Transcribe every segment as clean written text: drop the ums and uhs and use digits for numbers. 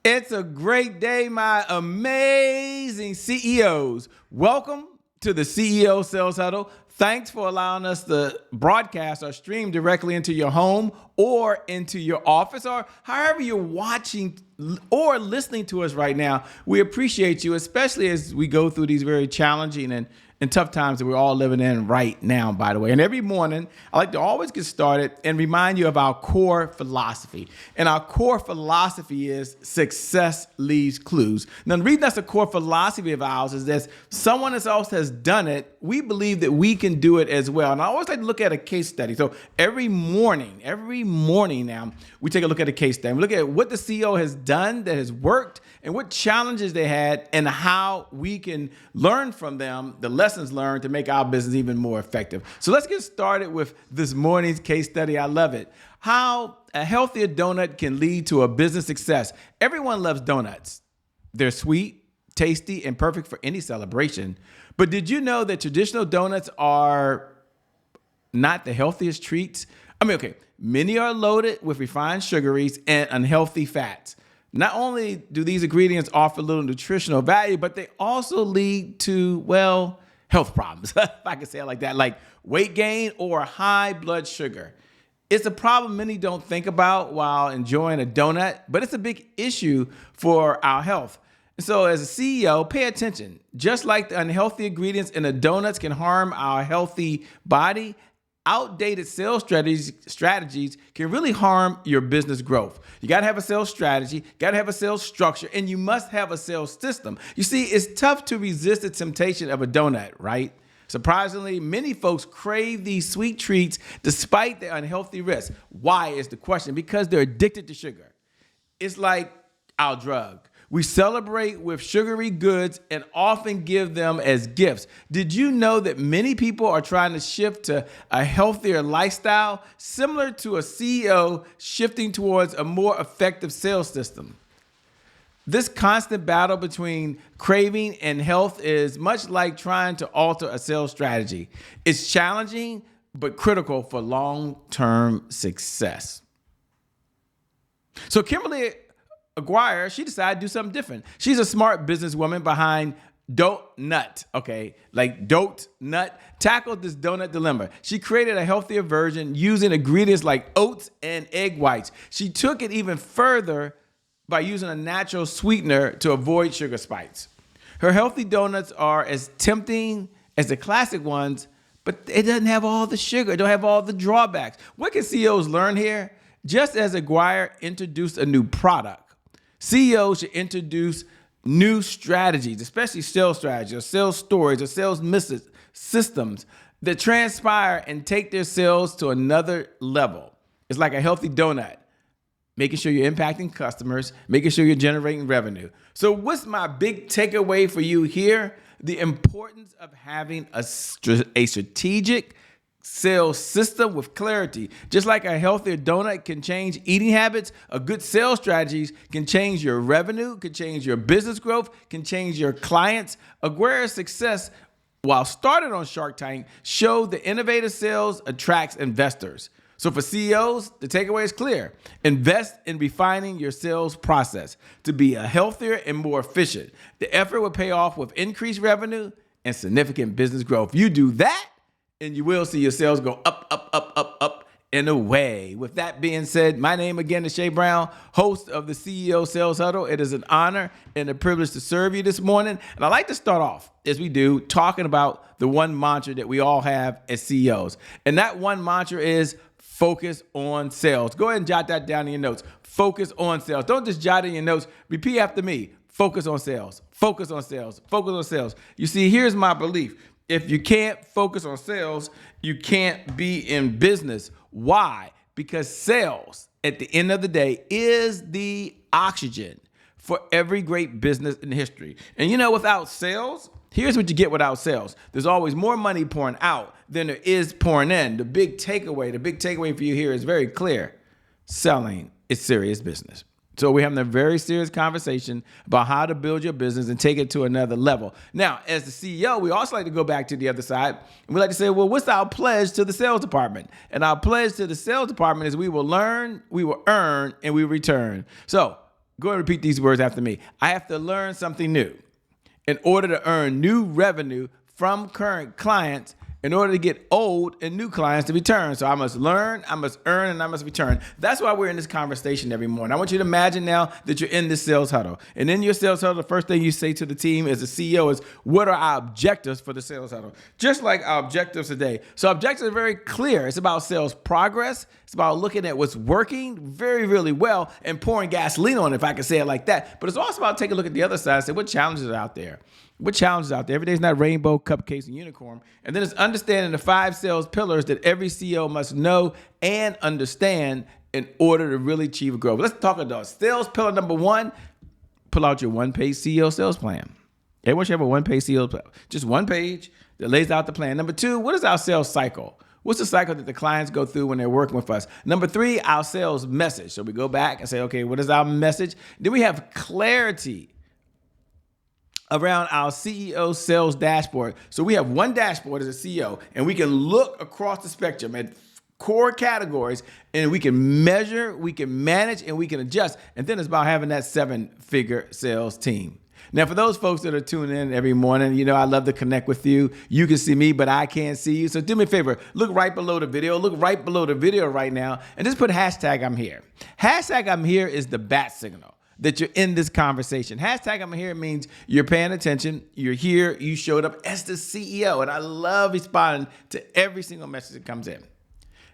It's a great day, my amazing CEOs. Welcome to the CEO Sales Huddle. Thanks for allowing us to broadcast or stream directly into your home or into your office or however you're watching or listening to us right now. We appreciate you, especially as we go through these very challenging and tough times that we're all living in right now, by the way. And every morning, I like to always get started and remind you of our core philosophy. And our core philosophy is success leaves clues. Now, the reason that's a core philosophy of ours is that someone else has done it. We believe that we can do it as well. And I always like to look at a case study. So every morning now, we take a look at a case study. We look at what the CEO has done that has worked and what challenges they had and how we can learn from them, the lessons learned to make our business even more effective. So let's get started with this morning's case study. I love it. How a healthier donut can lead to a business success. Everyone loves donuts. They're sweet, tasty, and perfect for any celebration. But did you know that traditional donuts are not the healthiest treats? Many are loaded with refined sugars and unhealthy fats. Not only do these ingredients offer little nutritional value, but they also lead to, health problems, if I can say it like that, like weight gain or high blood sugar. It's a problem many don't think about while enjoying a donut, but it's a big issue for our health. So as a CEO, pay attention. Just like the unhealthy ingredients in the donuts can harm our healthy body, outdated sales strategies can really harm your business growth. You got to have a sales strategy, got to have a sales structure, and you must have a sales system. You see, it's tough to resist the temptation of a donut, right? Surprisingly, many folks crave these sweet treats despite their unhealthy risks. Why is the question? Because they're addicted to sugar. It's like our drug. We celebrate with sugary goods and often give them as gifts. Did you know that many people are trying to shift to a healthier lifestyle, similar to a CEO shifting towards a more effective sales system? This constant battle between craving and health is much like trying to alter a sales strategy. It's challenging, but critical for long-term success. So Kimberly Aguirre, she decided to do something different. She's a smart businesswoman behind Dote Nut, tackled this donut dilemma. She created a healthier version using ingredients like oats and egg whites. She took it even further by using a natural sweetener to avoid sugar spikes. Her healthy donuts are as tempting as the classic ones, but it doesn't have all the sugar. It don't have all the drawbacks. What can CEOs learn here? Just as Aguirre introduced a new product, CEOs should introduce new strategies, especially sales strategies or sales stories or sales systems that transpire and take their sales to another level. It's like a healthy donut, making sure you're impacting customers, making sure you're generating revenue. So what's my big takeaway for you here? The importance of having a strategic sales system with clarity. Just like a healthier donut can change eating habits, a good sales strategies can change your revenue, can change your business growth, can change your clients. Aguirre's success, while started on Shark Tank, showed that innovative sales attracts investors. So for CEOs, the takeaway is clear. Invest in refining your sales process to be a healthier and more efficient. The effort will pay off with increased revenue and significant business growth. You do that, and you will see your sales go up and away. With that being said, my name again is Shay Brown, host of the CEO Sales Huddle. It is an honor and a privilege to serve you this morning. And I'd like to start off, as we do, talking about the one mantra that we all have as CEOs. And that one mantra is focus on sales. Go ahead and jot that down in your notes. Focus on sales. Don't just jot in your notes. Repeat after me. Focus on sales. Focus on sales. Focus on sales. You see, here's my belief. If you can't focus on sales, you can't be in business. Why? Because sales, at the end of the day, is the oxygen for every great business in history. And without sales, here's what you get without sales. There's always more money pouring out than there is pouring in. The big takeaway for you here is very clear. Selling is serious business. So we're having a very serious conversation about how to build your business and take it to another level. Now, as the CEO, we also like to go back to the other side. And we like to say, well, what's our pledge to the sales department? And our pledge to the sales department is we will learn, we will earn, and we return. So Go ahead and repeat these words after me. I have to learn something new in order to earn new revenue from current clients in order to get old and new clients to return. So I must learn, I must earn, and I must return. That's why we're in this conversation every morning. I want you to imagine now that you're in this sales huddle. And in your sales huddle, the first thing you say to the team as a CEO is, what are our objectives for the sales huddle? Just like our objectives today. So objectives are very clear. It's about sales progress. It's about looking at what's working very, really well and pouring gasoline on it, if I can say it like that. But it's also about taking a look at the other side and say, what challenges are out there? What challenges out there? Every day's not rainbow, cupcakes, and unicorn. And then it's understanding the 5 sales pillars that every CEO must know and understand in order to really achieve growth. Let's talk about sales pillar number 1. Pull out your one-page CEO sales plan. Everyone should have a one-page CEO plan. Just one page that lays out the plan. Number 2, what is our sales cycle? What's the cycle that the clients go through when they're working with us? Number 3, our sales message. So we go back and say, okay, what is our message? Then we have clarity around our CEO sales dashboard. So we have one dashboard as a CEO, and we can look across the spectrum at core categories, and we can measure, we can manage, and we can adjust. And then it's about having that 7-figure sales team. Now, for those folks that are tuning in every morning, I love to connect with you. You can see me, but I can't see you. So do me a favor, look right below the video. Look right below the video right now, and just put hashtag I'm here. Hashtag I'm here is the bat signal that you're in this conversation. Hashtag I'm here means you're paying attention, you're here, you showed up as the CEO, and I love responding to every single message that comes in.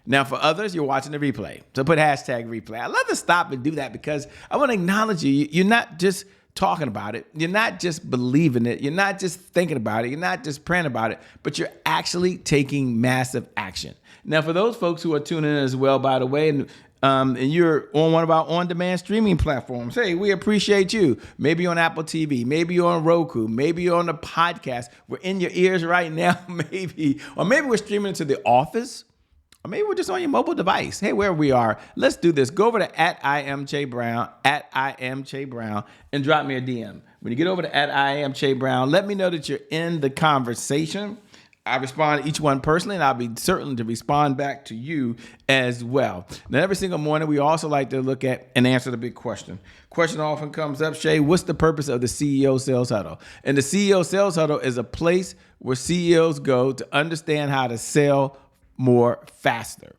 Now, for others, you're watching the replay, so put hashtag replay. I love to stop and do that because I want to acknowledge you. You're not just talking about it, you're not just believing it, you're not just thinking about it, you're not just praying about it, but you're actually taking massive action. Now, for those folks who are tuning in as well, by the way, and you're on one of our on-demand streaming platforms, hey, we appreciate you. Maybe on Apple TV, maybe you're on Roku, maybe you're on the podcast. We're in your ears right now, maybe. Or maybe we're streaming into the office, or maybe we're just on your mobile device. Hey, wherever we are, let's do this. Go over to @IamCheBrown, @IamCheBrown, and drop me a DM. When you get over to @IamCheBrown, let me know that you're in the conversation. I respond to each one personally, and I'll be certain to respond back to you as well. Now, every single morning, we also like to look at and answer the big question. Question often comes up, Shay, what's the purpose of the CEO Sales Huddle? And the CEO Sales Huddle is a place where CEOs go to understand how to sell more faster.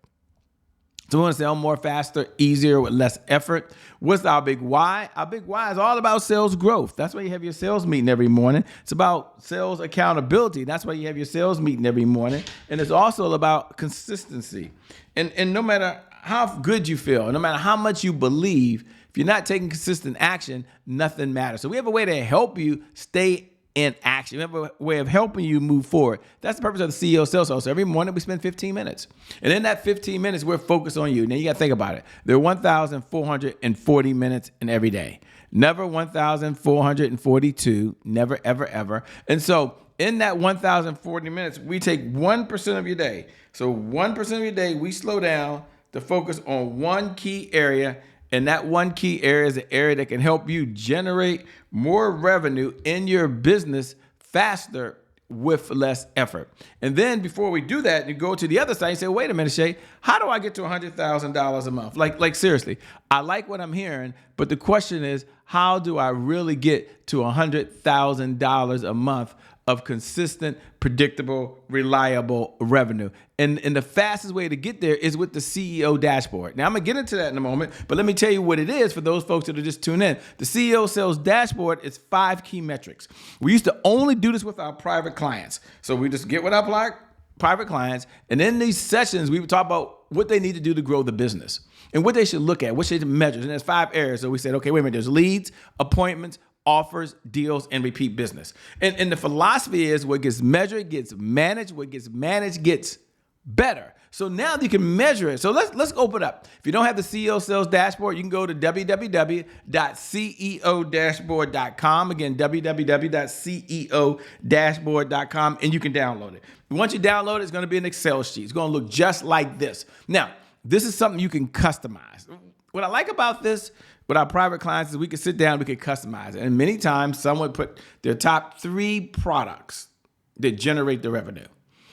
So we want to sell more faster, easier, with less effort. What's our big why? Our big why is all about sales growth. That's why you have your sales meeting every morning. It's about sales accountability. That's why you have your sales meeting every morning. And it's also about consistency. And no matter how good you feel, no matter how much you believe, if you're not taking consistent action, nothing matters. So we have a way to help you stay in action. We have a way of helping you move forward. That's the purpose of the CEO Sales Huddle. So every morning we spend 15 minutes. And in that 15 minutes, we're focused on you. Now you got to think about it. There are 1,440 minutes in every day. Never 1,442. Never, ever, ever. And so in that 1,040 minutes, we take 1% of your day. So 1% of your day, we slow down to focus on one key area. And that one key area is an area that can help you generate more revenue in your business faster with less effort. And then before we do that, you go to the other side and say, wait a minute, Shay, how do I get to $100,000 a month? Like seriously, I like what I'm hearing, but the question is, how do I really get to $100,000 a month of consistent, predictable, reliable revenue? And the fastest way to get there is with the CEO dashboard. Now, I'm going to get into that in a moment, but let me tell you what it is for those folks that are just tuning in. The CEO sales dashboard is 5 key metrics. We used to only do this with our private clients. So we just get with our private clients, and in these sessions, we would talk about what they need to do to grow the business and what they should look at, what they should measure. And there's 5 areas. So we said, okay, wait a minute, there's leads, appointments, offers, deals, and repeat business. And the philosophy is what gets measured gets managed, what gets managed gets better. So now you can measure it. So let's open up. If you don't have the CEO Sales Dashboard, you can go to www.ceodashboard.com. Again, www.ceodashboard.com, and you can download it. Once you download it, it's going to be an Excel sheet. It's going to look just like this. Now, this is something you can customize. What I like about this with our private clients is we can sit down, we can customize it. And many times someone put their top 3 products that generate the revenue.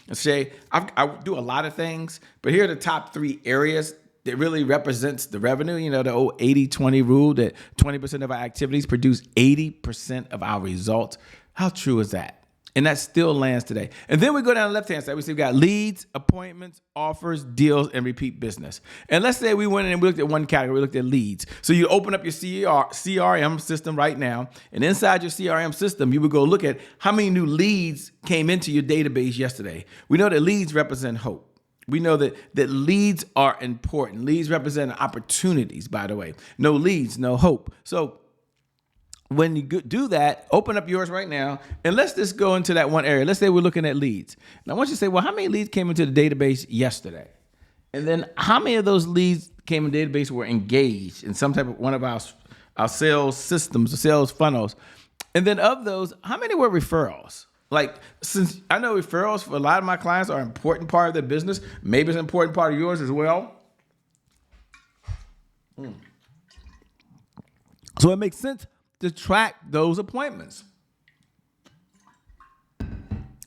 And say, I do a lot of things, but here are the top 3 areas that really represents the revenue. You know, the old 80-20 rule that 20% of our activities produce 80% of our results. How true is that? And that still lands today. And then we go down the left-hand side. We see we got leads, appointments, offers, deals, and repeat business. And let's say we went in and we looked at one category. We looked at leads. So you open up your CRM system right now. And inside your CRM system, you would go look at how many new leads came into your database yesterday. We know that leads represent hope. We know that leads are important. Leads represent opportunities, by the way. No leads, no hope. So when you do that, open up yours right now, and let's just go into that one area. Let's say we're looking at leads. And I want you to say, well, how many leads came into the database yesterday? And then how many of those leads came in the database were engaged in some type of one of our sales systems, or sales funnels? And then of those, how many were referrals? Like, since I know referrals for a lot of my clients are an important part of their business, maybe it's an important part of yours as well. So it makes sense to track those appointments.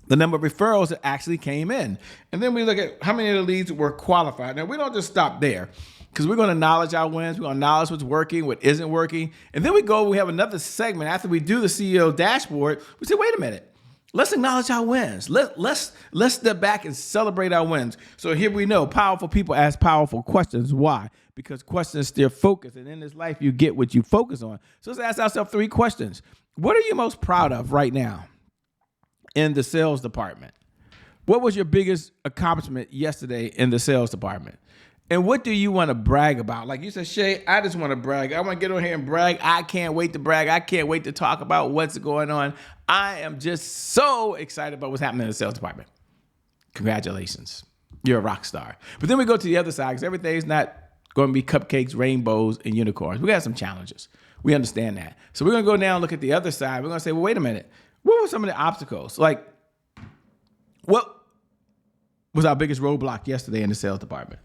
The number of referrals that actually came in. And then we look at how many of the leads were qualified. Now, we don't just stop there, because we're going to acknowledge our wins. We're going to acknowledge what's working, what isn't working. And then we have another segment. After we do the CEO dashboard, we say, wait a minute. Let's acknowledge our wins. Let's step back and celebrate our wins. So here we know powerful people ask powerful questions. Why? Because questions steer focus. And in this life, you get what you focus on. So let's ask ourselves 3 questions. What are you most proud of right now in the sales department? What was your biggest accomplishment yesterday in the sales department? And what do you want to brag about? Like you said, Shay, I just want to brag. I want to get on here and brag. I can't wait to brag. I can't wait to talk about what's going on. I am just so excited about what's happening in the sales department. Congratulations. You're a rock star. But then we go to the other side, because everything's not going to be cupcakes, rainbows, and unicorns. We got some challenges. We understand that. So we're going to go down and look at the other side. We're going to say, well, wait a minute. What were some of the obstacles? Like, what was our biggest roadblock yesterday in the sales department?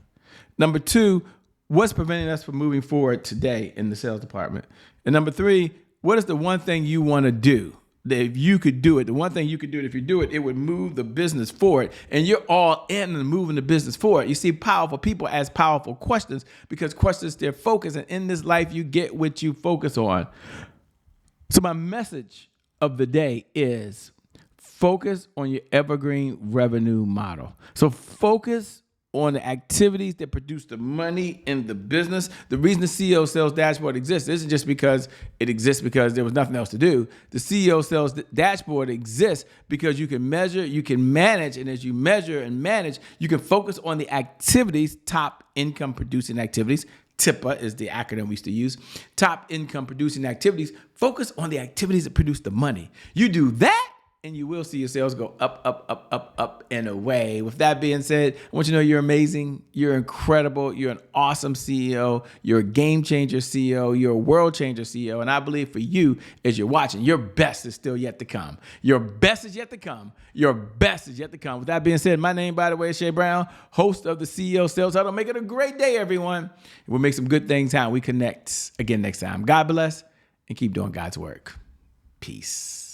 Number 2, what's preventing us from moving forward today in the sales department? And number 3, what is the one thing you want to do that if you could do it, the one thing you could do it, if you do it, it would move the business forward, and you're all in and moving the business forward. You see, powerful people ask powerful questions because questions steer focus, and in this life, you get what you focus on. So my message of the day is focus on your evergreen revenue model. So focus on the activities that produce the money in the business. The reason the CEO Sales Dashboard exists isn't just because it exists because there was nothing else to do. The CEO Sales Dashboard exists because you can measure, you can manage, and as you measure and manage, you can focus on the activities, top income producing activities. TIPA is the acronym we used to use. Top income producing activities. Focus on the activities that produce the money. You do that, and you will see your sales go up, up, up, up, up, and away. With that being said, I want you to know you're amazing. You're incredible. You're an awesome CEO. You're a game changer CEO. You're a world changer CEO. And I believe for you, as you're watching, your best is still yet to come. Your best is yet to come. Your best is yet to come. With that being said, my name, by the way, is Shay Brown, host of the CEO Sales Huddle. Make it a great day, everyone. We'll make some good things happen. We connect again next time. God bless, and keep doing God's work. Peace.